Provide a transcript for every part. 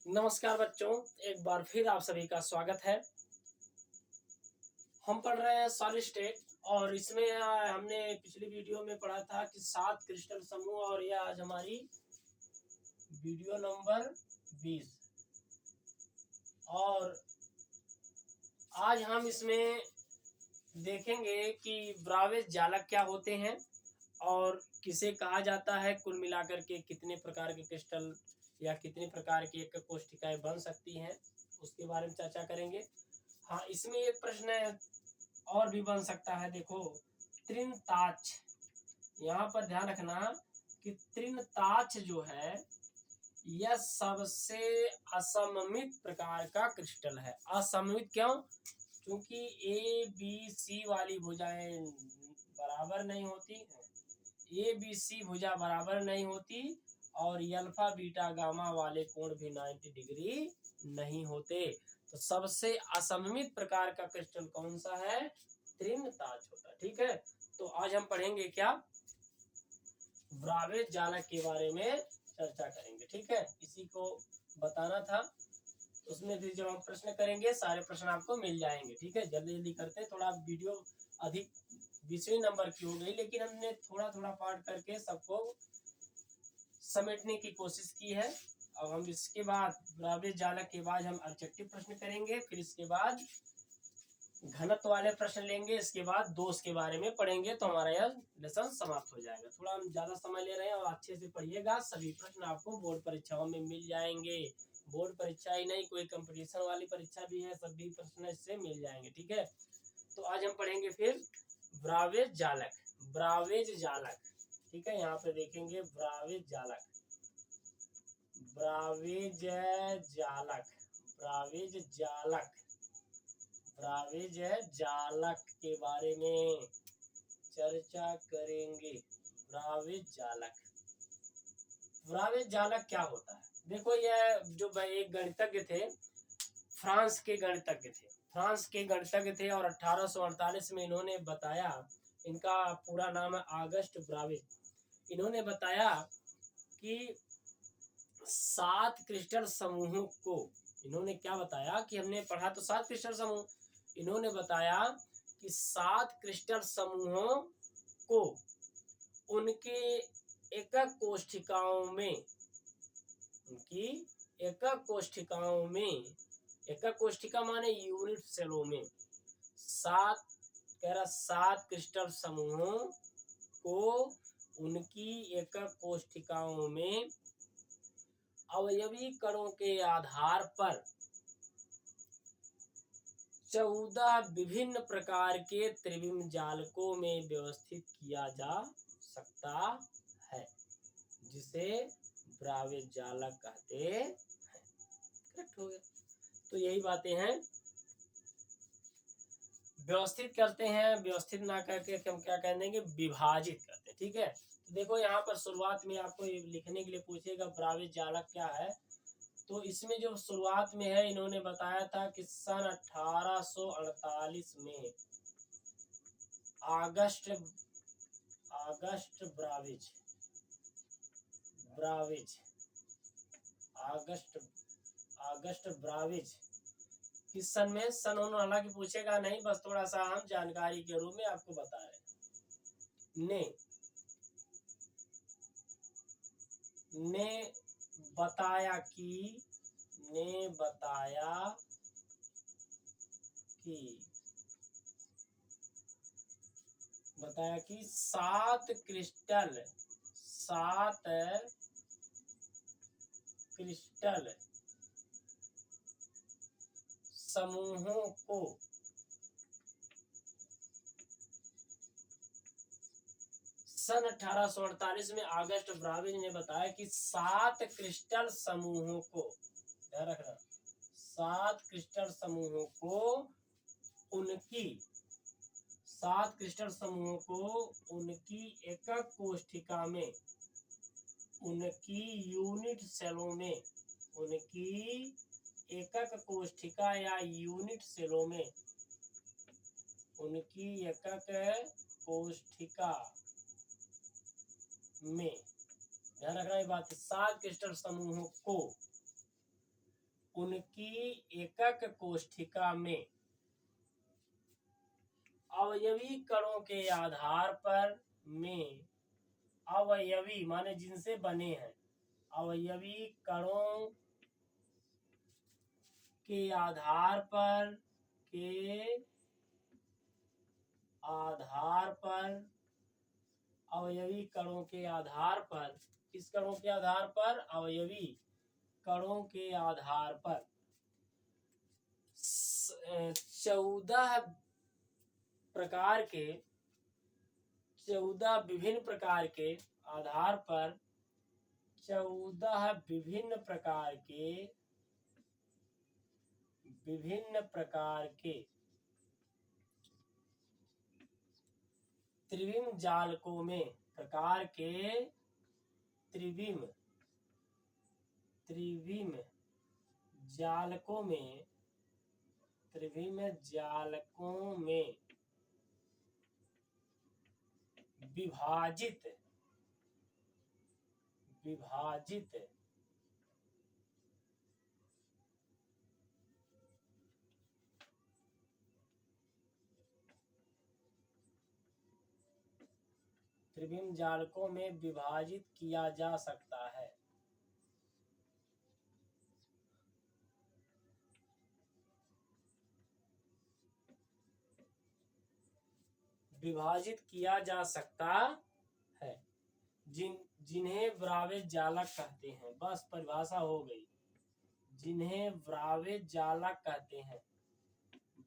नमस्कार बच्चों, एक बार फिर आप सभी का स्वागत है। हम पढ़ रहे हैं सॉलिड स्टेट और इसमें हमने पिछली वीडियो में पढ़ा था कि 7 क्रिस्टल समूह और यह आज हमारी वीडियो नंबर 20 और आज हम इसमें देखेंगे कि ब्रावेज जालक क्या होते हैं और किसे कहा जाता है, कुल मिलाकर के कितने प्रकार के क्रिस्टल या कितने प्रकार की एक कोशिकाएं बन सकती हैं, उसके बारे में चर्चा करेंगे। हाँ, इसमें एक प्रश्न और भी बन सकता है। देखो, त्रिनताक्ष, यहाँ पर ध्यान रखना कि त्रिनताक्ष जो है यह सबसे असममित प्रकार का क्रिस्टल है। असममित क्यों? क्योंकि ए बी सी वाली भुजाएं बराबर नहीं होती, ए बी सी भुजा बराबर नहीं होती और अल्फा बीटा गामा वाले कोण भी 90 डिग्री नहीं होते। तो सबसे असममित प्रकार का क्रिस्टल कौन सा है? त्रिनताक्ष होता है। ठीक है, तो आज हम पढ़ेंगे क्या? ब्रावेज जालक के बारे में चर्चा करेंगे। ठीक है, इसी को बताना था। उसमें भी जब हम प्रश्न करेंगे सारे प्रश्न आपको मिल जाएंगे। ठीक है, जल्दी जल्दी करते हैं। थोड़ा वीडियो अधिक 20वें नंबर की हो गई, लेकिन हमने थोड़ा थोड़ा पार्ट करके सबको समेटने की कोशिश की है। अब हम इसके बाद ब्रावेज जालक के बाद हम ऑब्जेक्टिव प्रश्न करेंगे, फिर इसके बाद घनत्व वाले प्रश्न लेंगे, इसके बाद दोष के बारे में पढ़ेंगे, तो हमारा यह लेसन समाप्त हो जाएगा। थोड़ा हम ज्यादा समय ले रहे हैं और अच्छे से पढ़िएगा। सभी प्रश्न आपको बोर्ड परीक्षाओं में मिल जाएंगे। बोर्ड परीक्षा ही नहीं, कोई कंपटीशन वाली परीक्षा भी है, सभी प्रश्न इससे मिल जाएंगे। ठीक है, तो आज हम पढ़ेंगे फिर ब्रावेज जालक। ब्रावेज जालक, ठीक है, यहाँ पे देखेंगे ब्रावेज जालक। ब्रावेज जालक, ब्रावेज जालक, ब्रावेज जालक के बारे में चर्चा करेंगे। ब्रावेज जालक, ब्रावेज जालक क्या होता है? देखो, यह जो एक गणितज्ञ थे, फ्रांस के गणितज्ञ थे, फ्रांस के गणितज्ञ थे और 1848 में इन्होंने बताया, इनका पूरा नाम है ऑगस्ट ब्रावेज। इन्होंने बताया कि 7 क्रिस्टल समूहों को, इन्होंने क्या बताया कि हमने पढ़ा तो 7 क्रिस्टल समूह, इन्होंने बताया कि 7 क्रिस्टल समूहों को उनके एकक कोशिकाओं में, उनकी एकक कोशिकाओं में, एकक कोशिका माने यूनिट सेलों में, 7 क्रिस्टल समूहों को उनकी एकक कोशिकाओं में अवयवी कणों के आधार पर 14 विभिन्न प्रकार के त्रिविम जालकों में व्यवस्थित किया जा सकता है, जिसे ब्रावेज जालक कहते हैं। करेक्ट हो गया। तो यही बातें हैं, व्यवस्थित करते हैं, व्यवस्थित ना करके हम क्या कह देंगे, विभाजित करते हैं। ठीक है, तो देखो यहाँ पर शुरुआत में आपको लिखने के लिए पूछेगा ब्रावेज जालक क्या है। तो इसमें जो शुरुआत में है, इन्होंने बताया था कि सन 1848 में ऑगस्ट ब्रावेज, ऑगस्ट ब्रावेज किस सन में, सन उन्होंने हालांकि पूछेगा नहीं, बस थोड़ा सा हम जानकारी के रूप में आपको बता रहे हैं, ने बताया कि 7 क्रिस्टल समूहों को सन 1848 में ऑगस्ट ब्रावेज ने बताया कि 7 क्रिस्टल समूहों को, ध्यान रखना, 7 क्रिस्टल समूहों को उनकी, 7 क्रिस्टल समूहों को उनकी एकक कोशिका में, उनकी यूनिट सेलों में, उनकी एकक कोशिका या यूनिट सेलों में, उनकी एकक कोशिका में, ध्यान रखना ये बात, 7 क्रिस्टल समूहों को उनकी एकक कोष्ठिका में अवयवी कणों के आधार पर में अवयवी माने जिनसे बने हैं, अवयवी कणों के आधार पर अवयवी कणों के आधार पर, किस कणों के आधार पर? अवयवी कणों के आधार पर 14 विभिन्न प्रकार के आधार पर 14 विभिन्न प्रकार के त्रिविम जालकों में त्रिविम जालकों में विभाजित त्रिविम जालकों में विभाजित किया जा सकता है। विभाजित किया जा सकता है जिन्हें ब्रावेज जालक कहते हैं। बस परिभाषा हो गई। जिन्हें ब्रावेज जालक कहते हैं,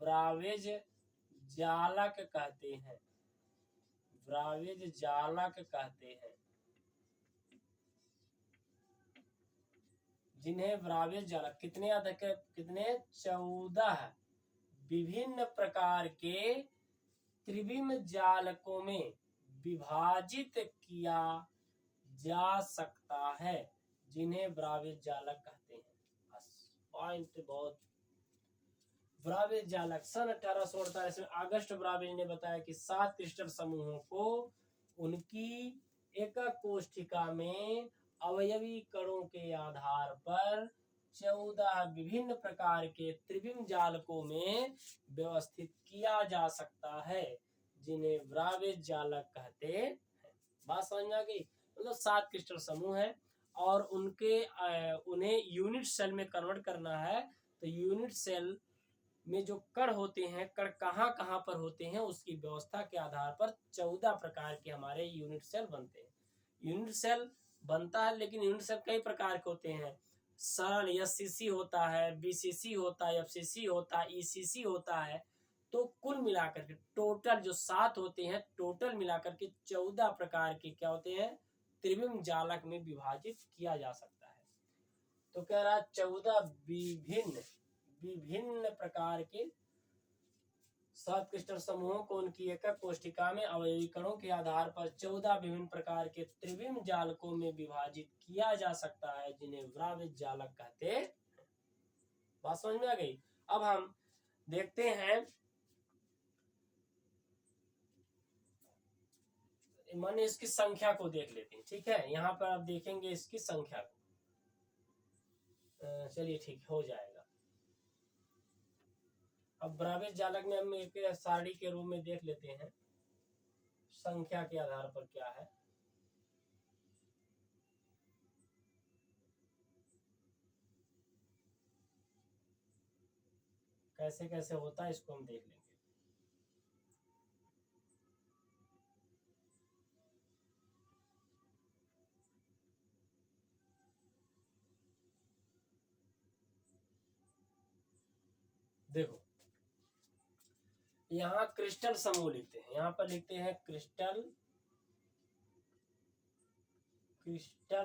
ब्रावेज जालक कहते हैं, ब्रावेज जालक कहते हैं। जिन्हें ब्रावेज जालक कितने 14 विभिन्न प्रकार के त्रिविम जालकों में विभाजित किया जा सकता है, जिन्हें ब्रावेज जालक कहते हैं। पॉइंट बहुत। ब्रावेज जालक सन 1848 में अगस्त ब्रावेज ने बताया कि 7 क्रिस्टल समूहों को उनकी एकक कोष्ठिका में अवयवी कणों के आधार पर 14 विभिन्न प्रकार के त्रिविम जालकों में व्यवस्थित किया जा सकता है, जिन्हें ब्रावेज जालक कहते हैं। बात समझ में आ गई? मतलब 7 क्रिस्टल समूह है और उन्हें यूनिट सेल में कन्वर्ट करना है। तो यूनिट सेल में जो कण होते हैं, कण कहाँ कहाँ पर होते हैं, उसकी व्यवस्था के आधार पर 14 प्रकार के हमारे यूनिट सेल बनते हैं। यूनिट सेल बनता है, लेकिन यूनिट सेल कई प्रकार के होते हैं। सरल एससीसी होता है, बीसीसी होता है, एफसीसी होता है, ईसीसी होता है। तो कुल मिलाकर के टोटल जो 7 होते हैं, टोटल मिलाकर के 14 प्रकार के क्या होते हैं, त्रिविम जालक में विभाजित किया जा सकता है। तो कह रहा 14 विभिन्न प्रकार के 7 क्रिस्टल समूहों को उनकी एकक कोष्ठिका में अवयवी कणों के आधार पर 14 विभिन्न प्रकार के त्रिविम जालकों में विभाजित किया जा सकता है, जिन्हें ब्रावेज जालक कहते हैं। बात समझ में आ गई? अब हम देखते हैं, माने इसकी संख्या को देख लेते हैं। ठीक है, यहाँ पर आप देखेंगे इसकी संख्या को। चलिए ठीक हो जाएगा। अब ब्रावेज जालक में हम एक सारणी के रूप में देख लेते हैं संख्या के आधार पर क्या है। कैसे कैसे होता है इसको हम देख लेंगे। देखो, यहाँ क्रिस्टल समूह लिखते हैं, यहाँ पर लिखते हैं क्रिस्टल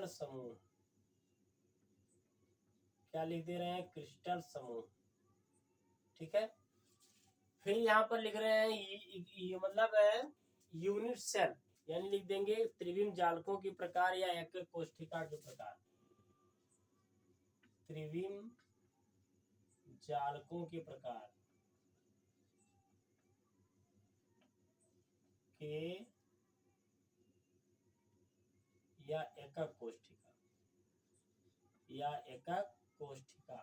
समूह। क्या लिख दे रहे हैं? क्रिस्टल समूह। ठीक है, फिर यहाँ पर लिख रहे हैं ये मतलब है यूनिट सेल, यानी लिख देंगे त्रिविम जालकों की प्रकार या एकक कोष्ठिका के प्रकार। त्रिविम जालकों के प्रकार के या एकक कोष्ठिका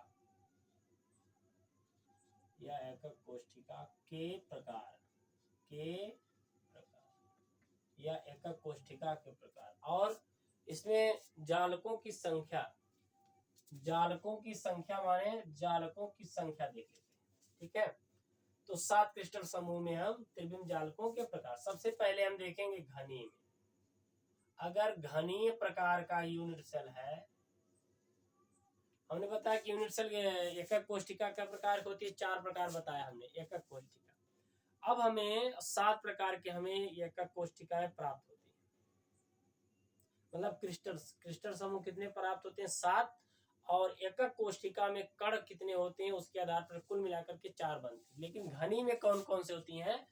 या एकक कोष्ठिका के प्रकार या एकक कोष्ठिका के प्रकार। और इसमें जालकों की संख्या माने जालकों की संख्या देख लेते हैं। ठीक है, तो 7 क्रिस्टल समूह में हम त्रिविम जालकों के प्रकार। सबसे पहले हम देखेंगे घनीय में। अगर घनीय प्रकार का यूनिट सेल है, हमने बताया कि यूनिट सेल एकक कोष्ठिका का प्रकार होती है, 4 प्रकार बताया हमने एकक कोष्ठिका। अब हमें 7 प्रकार के हमें एकक कोष्ठिकाएं प्राप्त होती है। मतलब क्रिस्टल समूह कितने प्राप्त होते हैं? 7। और एकक कोष्ठिका में कण कितने होते हैं उसके आधार पर कुल मिलाकर के 4 बनते हैं। लेकिन घनी में कौन कौन से होती हैं?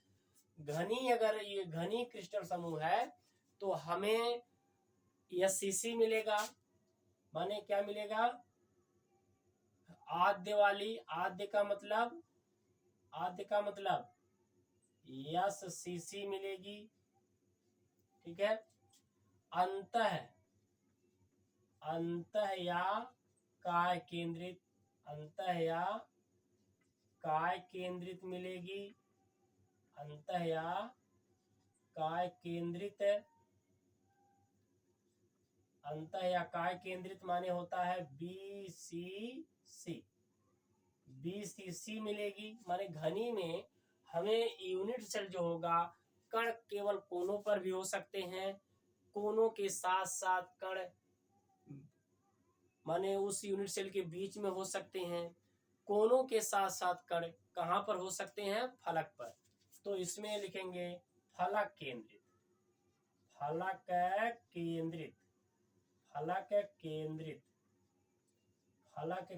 घनी, अगर ये घनी क्रिस्टल समूह है तो हमें SCC मिलेगा। माने क्या मिलेगा? आद्य वाली, आद्य का मतलब SCC मिलेगी। ठीक है, अंतः या काय केंद्रित मिलेगी। अंतः या काय केंद्रित माने होता है BCC मिलेगी। माने घनी में हमें यूनिट सेल जो होगा, कण केवल कोनों पर भी हो सकते हैं, कोनों के साथ साथ कण माने उस यूनिट सेल के बीच में हो सकते हैं, कोनों के साथ साथ कण कहां पर हो सकते हैं? फलक पर। तो इसमें लिखेंगे फलक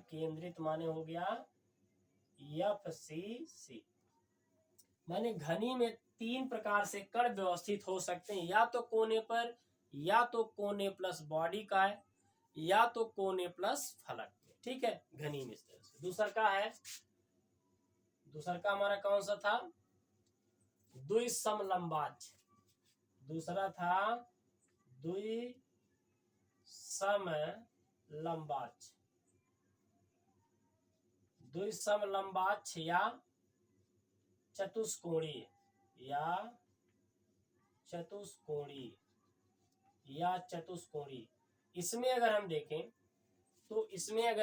केंद्रित माने हो गया FCC। माने घनी में 3 प्रकार से कण व्यवस्थित हो सकते हैं, या तो कोने पर, या तो कोने प्लस बॉडी का है, या तो कोने प्लस फलक में। ठीक है, घनी में इस तरह से। दूसरा का हमारा कौन सा था? द्विसमलंबाक्ष। दूसरा था द्विसमलंबाक्ष या चतुष्कोणीय इसमें अगर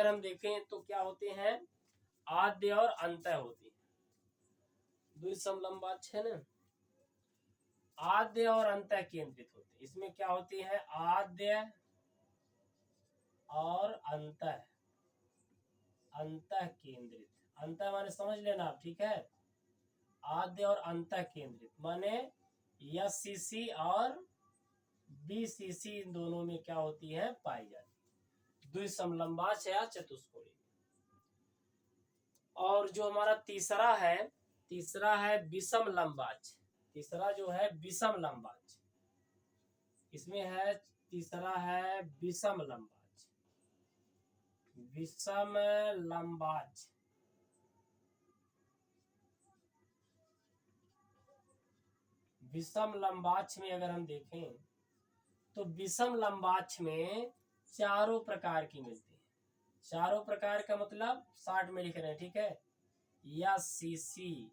हम देखें तो क्या होते हैं? आद्य और अंतः होती है। द्विसमलंबाक्ष है ना, आद्य और अंतः केंद्रित होते हैं। इसमें क्या होती है? आद्य और अंतः केंद्रित। अंतः माने समझ लेना आप, ठीक है। आद्य और अंतः केंद्रित माने SCC और BCC इन दोनों में क्या होती है? पाई जाती। द्विसमलंबाक्ष या चतुष्कोणीय। और जो हमारा तीसरा है विषम लंबाक्ष। तीसरा जो है विषम लंबाक्ष। इसमें है तीसरा है विषम लंबाक्ष। विषम लंबाक्ष में अगर हम देखें तो विषम लंबाक्ष में चारों प्रकार की मिलती है। चारों प्रकार का मतलब 60 में लिख रहे हैं, ठीक है। SCC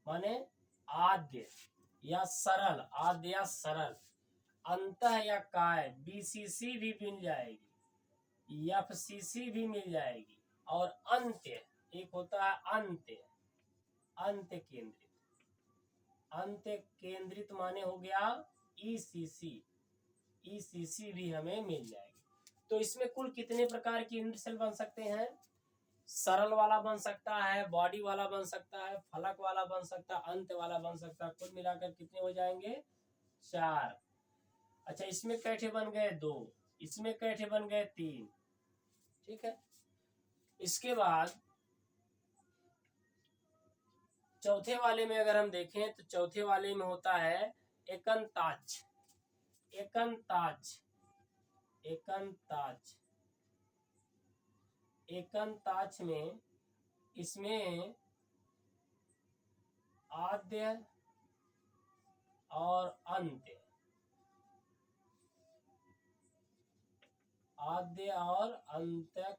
माने आद्य या सरल, अंतः या काय, BCC भी मिल जाएगी, FCC भी मिल जाएगी, और अंत्य एक होता है अंत्य केंद्रित माने हो गया ECC भी हमें मिल जाएगी। तो इसमें कुल कितने प्रकार की यूनिट सेल बन सकते हैं? सरल वाला बन सकता है, बॉडी वाला बन सकता है, फलक वाला बन सकता है, अंत वाला बन सकता है। कुल मिलाकर कितने हो जाएंगे? 4। अच्छा, इसमें कैठे बन गए? 2। इसमें कैठे बन गए? 3। ठीक है। इसके बाद चौथे वाले में अगर हम देखें तो चौथे वाले में होता है एकंताक्ष। एकंताक्ष में इसमें आद्य और अंत्य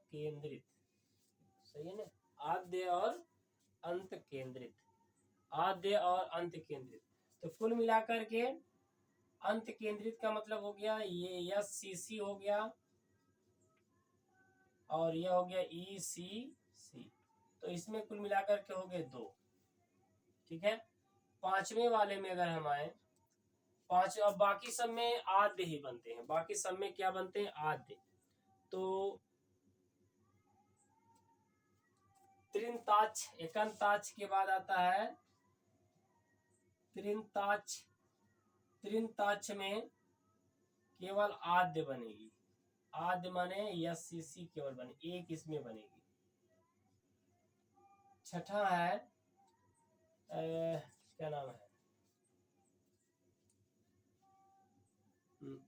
केंद्रित, सही है ना। आद्य और अंत केंद्रित, आद्य और अंत केंद्रित। तो कुल मिलाकर के अंत केंद्रित का मतलब हो गया ये एस सी सी हो गया और यह हो गया ई सी सी। तो इसमें कुल मिलाकर के हो गए 2। ठीक है, पांचवें वाले में अगर हम आए, पांच, अब बाकी सब में आद्य ही बनते हैं, बाकी सब में क्या बनते हैं, आद्य। तो त्रिनताच, एकंताच के बाद आता है त्रिनताच। त्रिनताच में केवल आद्य बनेगी, आद्य माने यस सी सी केवल बने, एक इसमें बनेगी। छठा है क्या नाम है,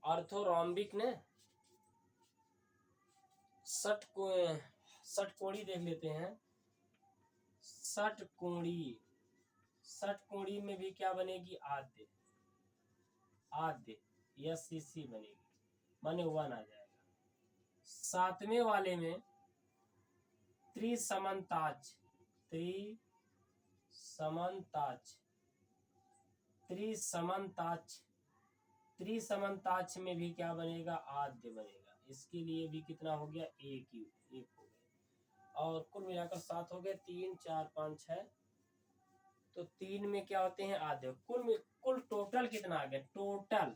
ऑर्थोरोम्बिक ने षटकोणी देख लेते हैं। षटकोणी, षटकोणी में भी क्या बनेगी, आद्य, आद्य यस सी सी बनेगी, माने 1 आ जाएगा। सातवें वाले में त्रिसमन्ताच, त्रिसमन्ताच, त्रिसमन्ताच, त्रिसमन्ताच में भी क्या बनेगा, आद्य बनेगा। इसके लिए भी कितना हो गया, एक ही, एक हो गया। और कुल मिलाकर 7 हो गए, 3 4 5 6। तो 3 में क्या होते हैं, आद्य। कुल टोटल कितना आ गया, टोटल,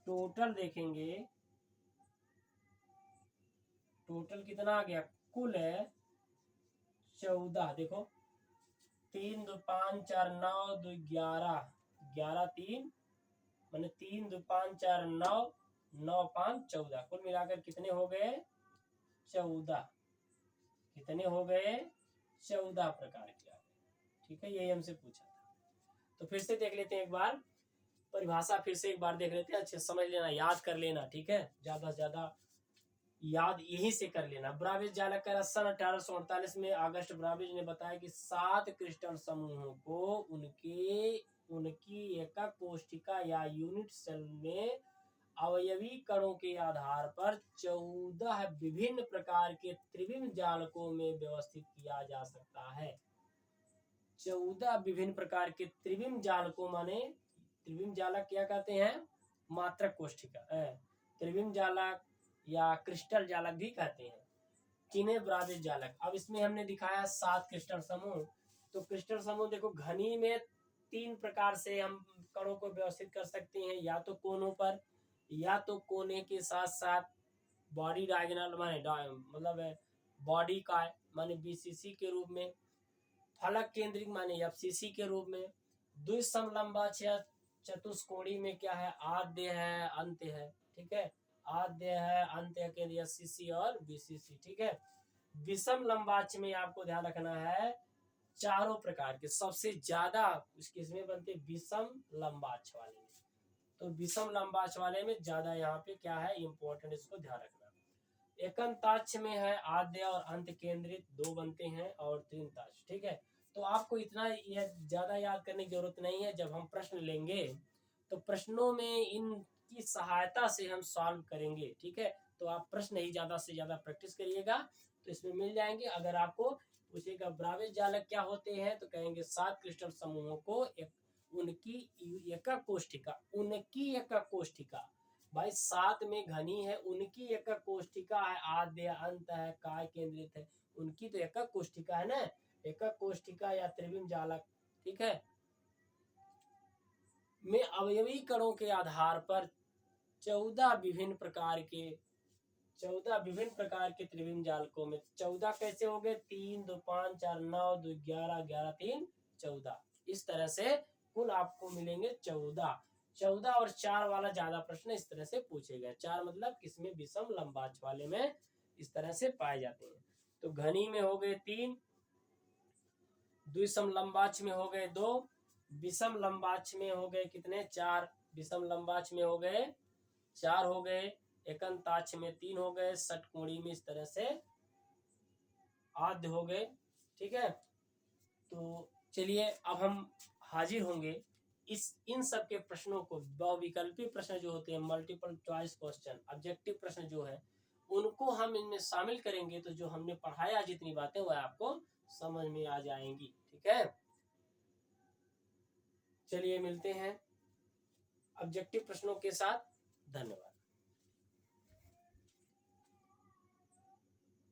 टोटल देखेंगे, टोटल कितना आ गया, कुल है 14। देखो 3 2 5 4 9 2 11, 11 3 मैंने 3 2 5 4 9, 9 5 14, कुल मिलाकर कितने हो गए, 14। कितने हो गए, 14 प्रकार के आ गए। ठीक है, यही हमसे पूछा था। तो फिर से देख लेते हैं एक बार, परिभाषा फिर से एक बार देख लेते हैं, अच्छे समझ लेना, याद कर लेना। ठीक है, ज्यादा से ज्यादा याद यहीं से कर लेना। ब्राविज जालक का सन 1848 में अगस्त ब्राविज ने बताया कि 7 क्रिस्टल समूहों को उनकी एकक कोशिका या यूनिट सेल में अवयवी कणों के आधार पर 14 विभिन्न प्रकार के त्रिविम जालकों में व्यवस्थित किया जा सकता है। 14 विभिन्न प्रकार के त्रिविम जालकों, माने त्रिविम जालक क्या कहते हैं, मात्रक कोशिका, त्रिविम जालक या क्रिस्टल जालक भी कहते हैं। किन्हें, ब्राविज जालक। अब इसमें हमने दिखाया 7 क्रिस्टल समूह। तो क्रिस्टल समूह देखो, घनी में 3 प्रकार से हम कणों को व्यवस्थित कर सकते हैं, या तो कोनों पर, या तो कोने के साथ साथ बॉडी डायगोनल माने मतलब बॉडी का माने बीसीसी के रूप में, फलक केंद्रिक माने एफसीसी के रूप में, द्विसमलंबाक्ष चतुष्कोणी में क्या है, आद्य है, अंत्य है। ठीक है, आद्य है, अंत्य के लिए सीसी और बीसीसी। ठीक है, विषम लंबाक्ष में आपको ध्यान रखना है, चारों प्रकार के सबसे ज्यादा किसमें बनते, विषम लंबाक्ष वाले में। तो विषम लंबाक्ष वाले में ज्यादा यहाँ पे क्या है, इंपॉर्टेंट, इसको ध्यान रखना। एकंताक्ष में है आद्य और अंत केंद्रित 2 बनते हैं, और त्रिनताक्ष। ठीक है, तो आपको इतना ज्यादा याद करने की जरूरत नहीं है। जब हम प्रश्न लेंगे तो प्रश्नों में इनकी सहायता से हम सॉल्व करेंगे। ठीक है, तो आप प्रश्न ही ज्यादा से ज्यादा प्रैक्टिस करिएगा, तो इसमें मिल जाएंगे। अगर आपको पूछेगा ब्राविज जालक क्या होते हैं, तो कहेंगे 7 क्रिस्टल समूहों को उनकी एकक कोशिका, उनकी एकक कोशिका, भाई 7 में घनी है, उनकी एकक कोशिका है, आद्य अंत है, काय केंद्रित है, उनकी तो एकक कोशिका है ना, एकक कोशिका या त्रिविम जालक। ठीक है, में अवयवी कणों के आधार पर 14 विभिन्न प्रकार के त्रिविम जालकों में 14 कैसे हो गए, 3 2 5 4 9 2 11, 11 3 14, इस तरह से कुल आपको मिलेंगे 14। 14 और 4 वाला ज्यादा प्रश्न इस तरह से पूछे गए। 4 मतलब किसमें, विषम लंबाक्ष वाले में इस तरह से पाए जाते हैं। तो घनी में हो गए 3, द्विसम लंबाक्ष में हो गए 2, विषम लंबाक्ष में हो गए कितने, 4, विषम लंबाक्ष में हो गए 4 हो गए, एकंताक्ष में 3 हो गए, षटकोणी में इस तरह से आद्य हो गए। ठीक है, तो चलिए अब हम हाजिर होंगे इन सब के प्रश्नों को, बहुविकल्पी प्रश्न जो होते हैं, मल्टीपल चॉइस क्वेश्चन, ऑब्जेक्टिव प्रश्न जो है उनको हम इनमें शामिल करेंगे तो जो हमने पढ़ाया जितनी बातें वह आपको समझ में आ जाएंगी। ठीक है, चलिए मिलते हैं ऑब्जेक्टिव प्रश्नों के साथ। धन्यवाद।